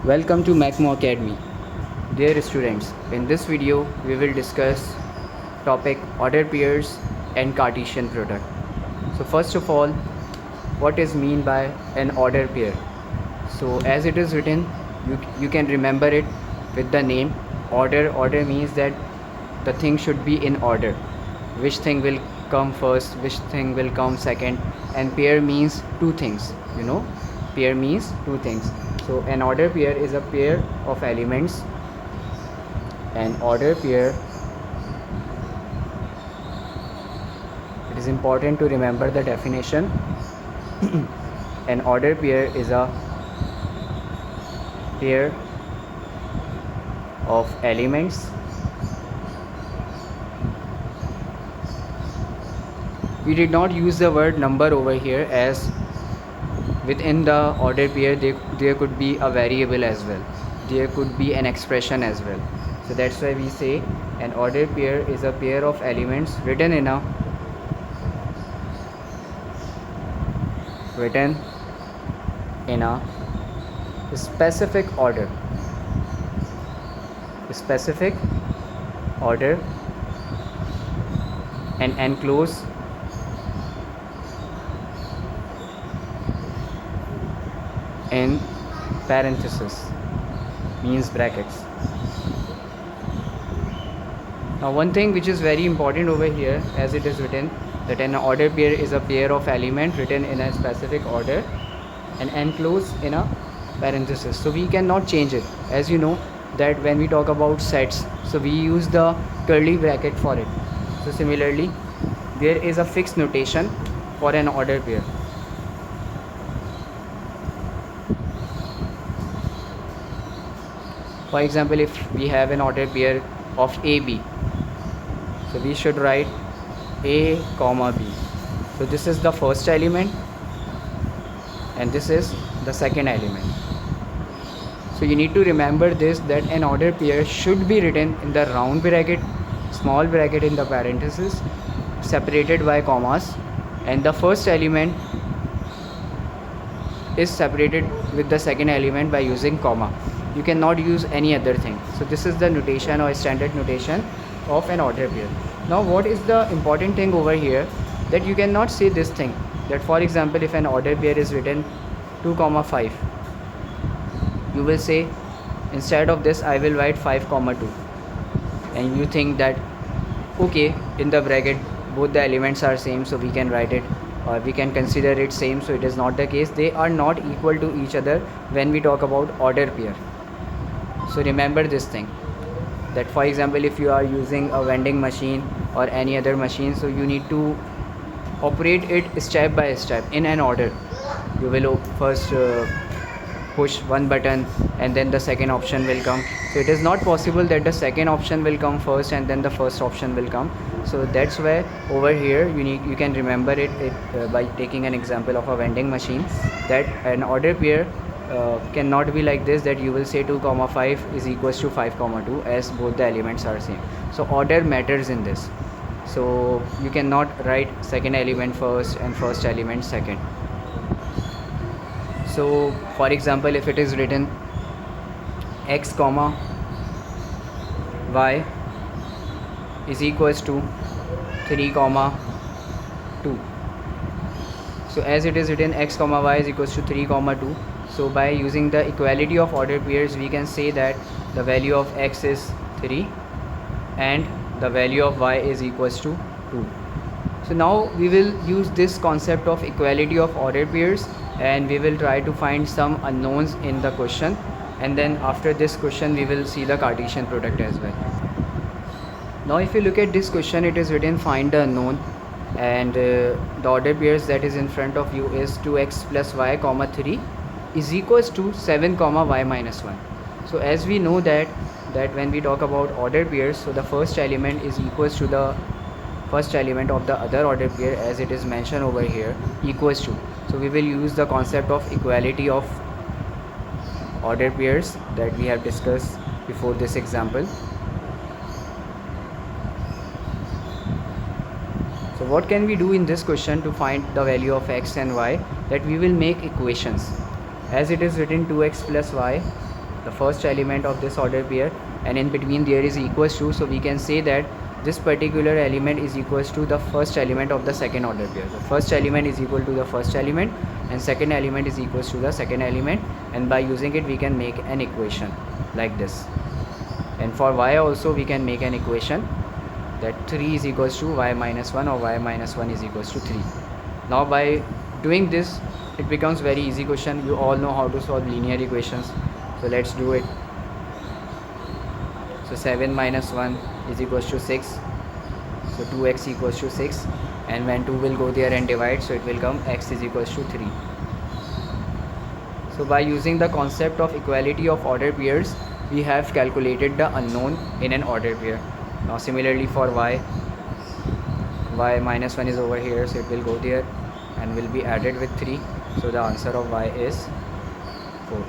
Welcome to Macmo Academy. Dear students, in this video we will discuss topic order pairs and Cartesian product. So first of all, what is mean by an order pair? So as it is written, you can remember it with the name order. Order means that the thing should be in order. Which thing will come first, which thing will come second, and pair means two things. Pair means two things. So an order pair is a pair of elements. An order pair, it is important to remember the definition. An order pair is a pair of elements we did not use the word number over here, as within the order pair there could be a variable as well, there could be an expression as well. So that's why we say an order pair is a pair of elements written in a specific order and enclose in parenthesis, means brackets. Now one thing which is very important over here, as it is written that an order pair is a pair of element written in a specific order and enclosed in a parenthesis. So we cannot change it, as you know that when we talk about sets, so we use the curly bracket for it. So similarly, there is a fixed notation for an order pair. For example, if we have an order pair of AB, so we should write A comma B. So this is the first element and this is the second element. So you need to remember this, that an order pair should be written in the round bracket, small bracket in the parenthesis, separated by commas, and the first element is separated with the second element by using comma. You cannot use any other thing. So this is the notation or standard notation of an order pair. Now what is the important thing over here, that you cannot say this thing, that for example if an order pair is written 2 comma 5, you will say instead of this I will write 5 comma 2, and you think that okay, in the bracket both the elements are same, so we can write it or we can consider it same. So it is not the case, they are not equal to each other when we talk about order pair. So remember this thing, that for example if you are using a vending machine or any other machine, so you need to operate it step by step in an order. You will first push one button and then the second option will come. So it is not possible that the second option will come first and then the first option will come. So that's why over here you can remember it by taking an example of a vending machine, that an order pair cannot be like this, that you will say 2 comma 5 is equals to 5 comma 2, as both the elements are same. So order matters in this. So you cannot write second element first and first element second. So for example if it is written x comma y is equals to 3 comma 2. So as it is written x comma y is equals to 3 comma 2, so by using the equality of order pairs we can say that the value of x is 3 and the value of y is equals to 2. So now we will use this concept of equality of order pairs and we will try to find some unknowns in the question, and then after this question we will see the Cartesian product as well. Now if you look at this question, it is written find the unknown, and the order pairs that is in front of you is 2x plus y comma 3 is equals to 7 comma y minus 1. So as we know that when we talk about order pairs, so the first element is equals to the first element of the other order pair, as it is mentioned over here, equals to. So we will use the concept of equality of order pairs that we have discussed before this example. So what can we do in this question to find the value of x and y? That we will make equations. As it is written 2x plus y the first element of this order pair, and in between there is equals to, so we can say that this particular element is equals to the first element of the second order pair. The first element is equal to the first element and second element is equals to the second element, and by using it we can make an equation like this. And for y also we can make an equation that 3 is equals to y minus 1 or y minus 1 is equals to 3. Now by doing this it becomes very easy question. You all know how to solve linear equations, so let's do it. So 7 minus 1 is equals to 6, so 2x equals to 6, and when 2 will go there and divide, so it will come x is equals to 3. So by using the concept of equality of order pairs, we have calculated the unknown in an order pair. Now similarly for y minus 1 is over here, so it will go there and will be added with 3, so the answer of y is 4.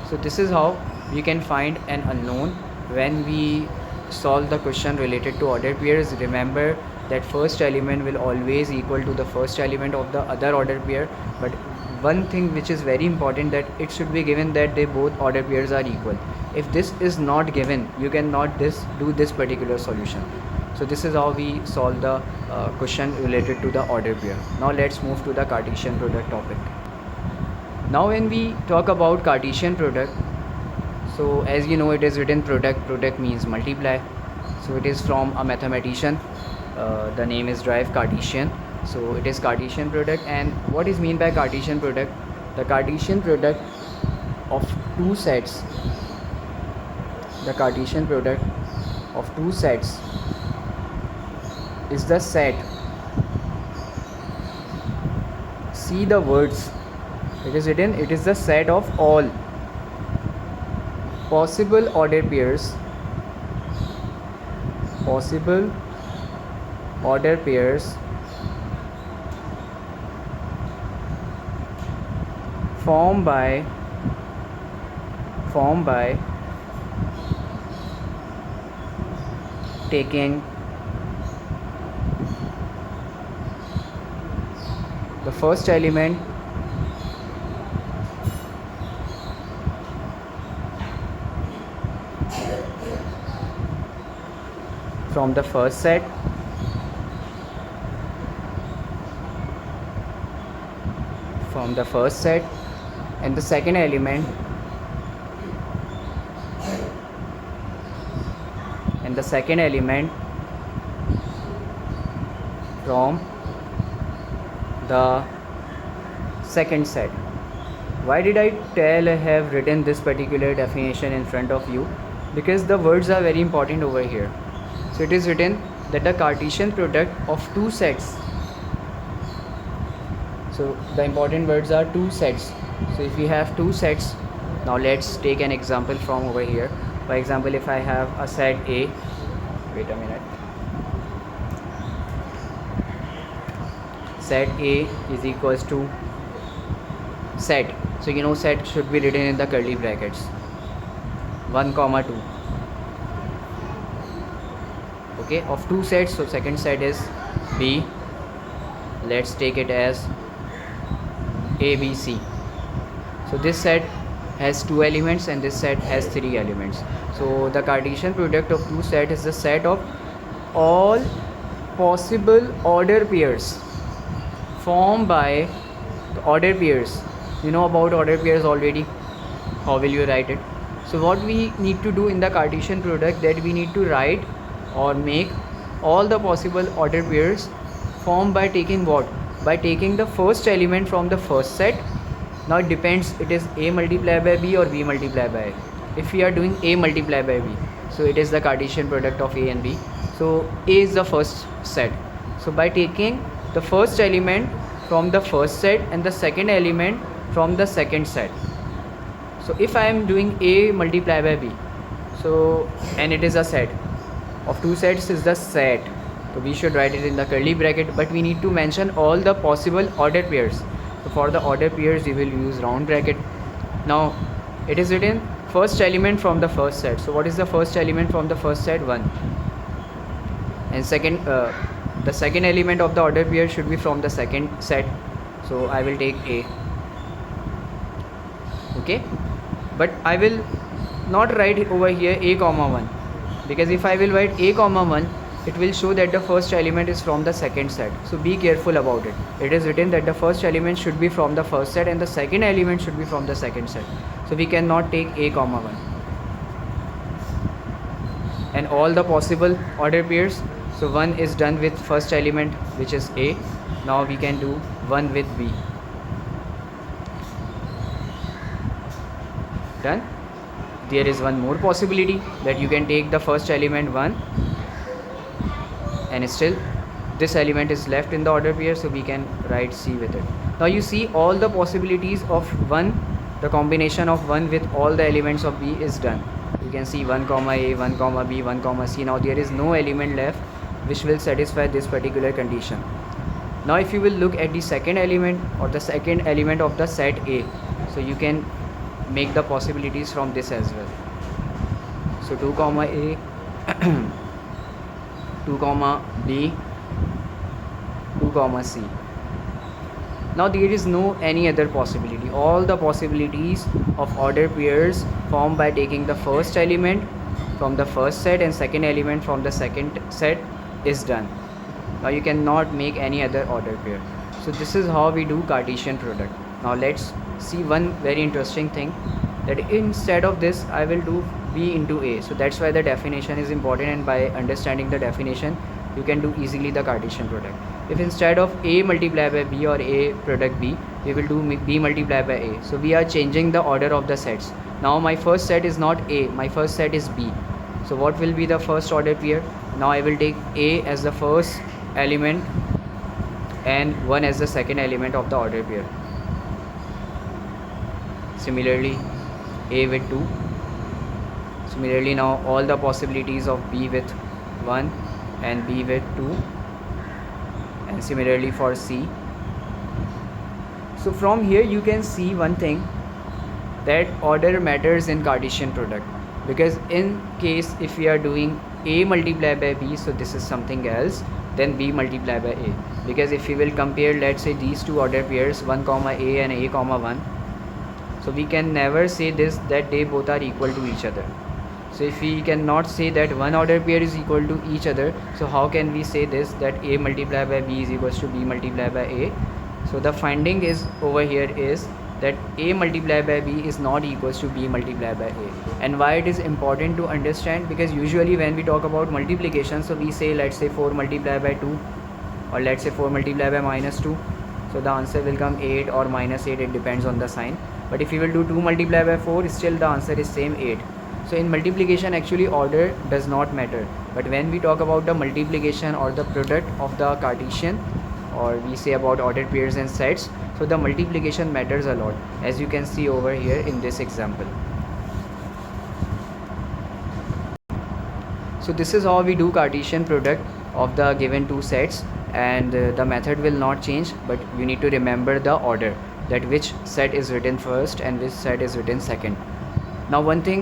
So this is how we can find an unknown when we solve the question related to order pairs. Remember that first element will always equal to the first element of the other order pair, but one thing which is very important, that it should be given that they both order pairs are equal. If this is not given, you cannot do this particular solution. So this is how we solve the question related to the order pair. Now let's move to the Cartesian product topic. Now when we talk about Cartesian product, so as you know, it is written product means multiply, so it is from a mathematician, the name is derived Cartesian, so it is Cartesian product. And what is mean by Cartesian product? The Cartesian product of two sets, the Cartesian product of two sets is the set, see the words, it is written, it is the set of all possible order pairs formed by taking the first element from the first set and the second element from the second set. Why did I have written this particular definition in front of you? Because the words are very important over here. So it is written that the Cartesian product of two sets, so the important words are two sets. So if we have two sets, now let's take an example from over here. For example, if I have a set A, wait a minute, set A is equals to set, so you know set should be written in the curly brackets, 1 comma 2, okay, of two sets. So second set is B, let's take it as ABC. So this set has two elements and this set has three elements. So the Cartesian product of two sets is the set of all possible order pairs formed by the order pairs. You know about order pairs already. How will you write it? So what we need to do in the Cartesian product, that we need to write or make all the possible order pairs formed by taking what? By taking the first element from the first set. Now it depends, it is A multiplied by B or B multiplied by A. If we are doing A multiplied by B, so it is the Cartesian product of A and B. So A is the first set. So by taking the first element from the first set and the second element from the second set. So if I am doing A multiplied by B, so and it is a set of two sets is the set, so we should write it in the curly bracket, but we need to mention all the possible order pairs. So for the order pairs we will use round bracket. Now it is written first element from the first set. So what is the first element from the first set? 1. And second, the second element of the order pair should be from the second set. So I will take A. Okay. but I will not write over here a comma 1, because if I will write a comma 1, it will show that the first element is from the second set. So be careful about it. It is written that the first element should be from the first set and the second element should be from the second set. So we cannot take a comma 1. And all the possible order pairs. So 1 is done with first element, which is A. Now we can do 1 with B. Done. There is one more possibility, that you can take the first element 1 and still this element is left in the order pair, so we can write C with it. Now you see all the possibilities of 1, the combination of 1 with all the elements of B is done. You can see 1 comma A, 1 comma B, 1 comma C. Now there is no element left which will satisfy this particular condition. Now if you will look at the second element or the second element of the set A, so you can make the possibilities from this as well. So 2 comma A, 2 comma B, 2 comma C. Now there is no any other possibility. All the possibilities of order pairs formed by taking the first element from the first set and second element from the second set is done. Now you cannot make any other order pair. So this is how we do Cartesian product. Now let's see one very interesting thing, that instead of this I will do B into A. So that's why the definition is important, and by understanding the definition you can do easily the Cartesian product. If instead of A multiplied by B or A product B, we will do B multiplied by A. So we are changing the order of the sets. Now my first set is not A, my first set is B. So what will be the first order pair? Now I will take A as the first element and 1 as the second element of the order pair. Similarly A with 2. Similarly now all the possibilities of B with 1 and B with 2, and similarly for C. So from here you can see one thing, that order matters in Cartesian product, because in case if we are doing A multiplied by B, so this is something else than B multiplied by A, because if we will compare, let's say, these two order pairs 1 comma A and A comma 1, so we can never say this that they both are equal to each other. So if we cannot say that one order pair is equal to each other, so how can we say this, that A multiplied by B is equals to B multiplied by A? So the finding is over here is that A multiplied by B is not equals to B multiplied by A. And why it is important to understand, because usually when we talk about multiplication, so we say, let's say 4 multiplied by 2, or let's say 4 multiplied by minus 2, so the answer will come 8 or minus 8, it depends on the sign. But if you will do 2 multiplied by 4, still the answer is same 8. So in multiplication actually order does not matter, but when we talk about the multiplication or the product of the Cartesian, or we say about ordered pairs and sets, so the multiplication matters a lot, as you can see over here in this example. So this is how we do Cartesian product of the given two sets, and the method will not change, but you need to remember the order, that which set is written first and which set is written second. Now one thing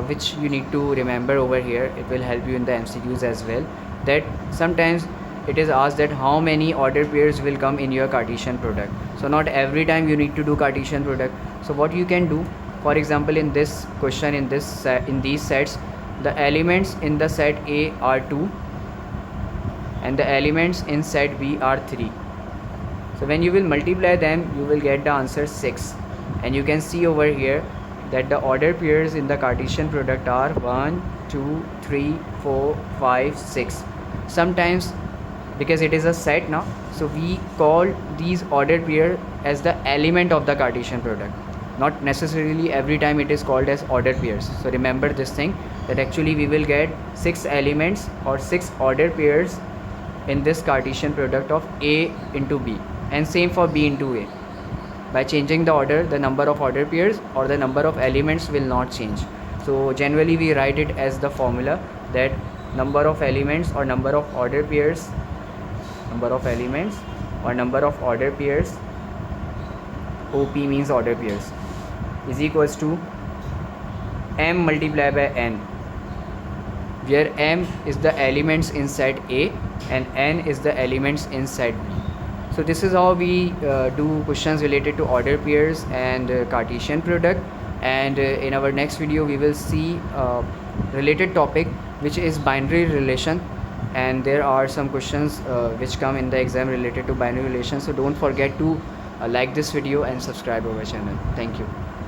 which you need to remember over here, it will help you in the MCQs as well, that sometimes it is asked that how many order pairs will come in your Cartesian product. So not every time you need to do Cartesian product. So what you can do, for example, in this question, in these sets, the elements in the set A are 2 and the elements in set B are 3. So when you will multiply them, you will get the answer 6, and you can see over here that the order pairs in the Cartesian product are 1, 2, 3, 4, 5, 6. Sometimes, because it is a set now, so we call these ordered pair as the element of the Cartesian product. Not necessarily every time it is called as ordered pairs. So remember this thing, that actually we will get 6 elements or 6 ordered pairs in this Cartesian product of A into B, and same for B into A. By changing the order, the number of order pairs or the number of elements will not change. So generally we write it as the formula, that number of elements or number of order pairs, OP means order pairs, is equals to M multiplied by N, where M is the elements in set A and N is the elements in set B. So this is how we do questions related to order pairs and Cartesian product. and in our next video we will see related topic, which is binary relation, and there are some questions which come in the exam related to binary relation. So don't forget to like this video and subscribe our channel. Thank you.